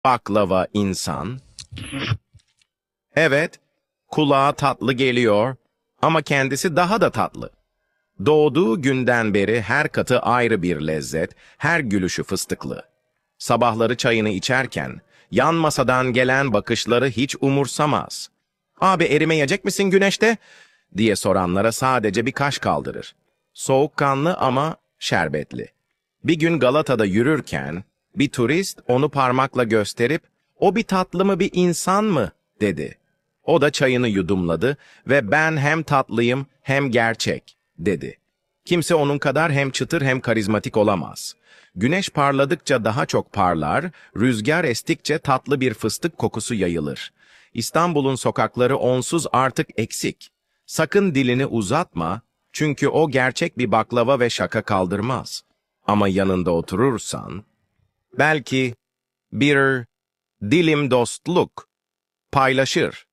Baklava insan. Evet, kulağa tatlı geliyor ama kendisi daha da tatlı. Doğduğu günden beri her katı ayrı bir lezzet, her gülüşü fıstıklı. Sabahları çayını içerken, yan masadan gelen bakışları hiç umursamaz. "Abi erimeyecek misin güneşte?" diye soranlara sadece bir kaş kaldırır. Soğukkanlı ama şerbetli. Bir gün Galata'da yürürken, bir turist onu parmakla gösterip, "O bir tatlı mı bir insan mı?" dedi. O da çayını yudumladı ve "Ben hem tatlıyım hem gerçek," dedi. Kimse onun kadar hem çıtır hem karizmatik olamaz. Güneş parladıkça daha çok parlar, rüzgar estikçe tatlı bir fıstık kokusu yayılır. İstanbul'un sokakları onsuz artık eksik. Sakın dilini uzatma, çünkü o gerçek bir baklava ve şaka kaldırmaz. Ama yanında oturursan, belki bir dilim dostluk paylaşır.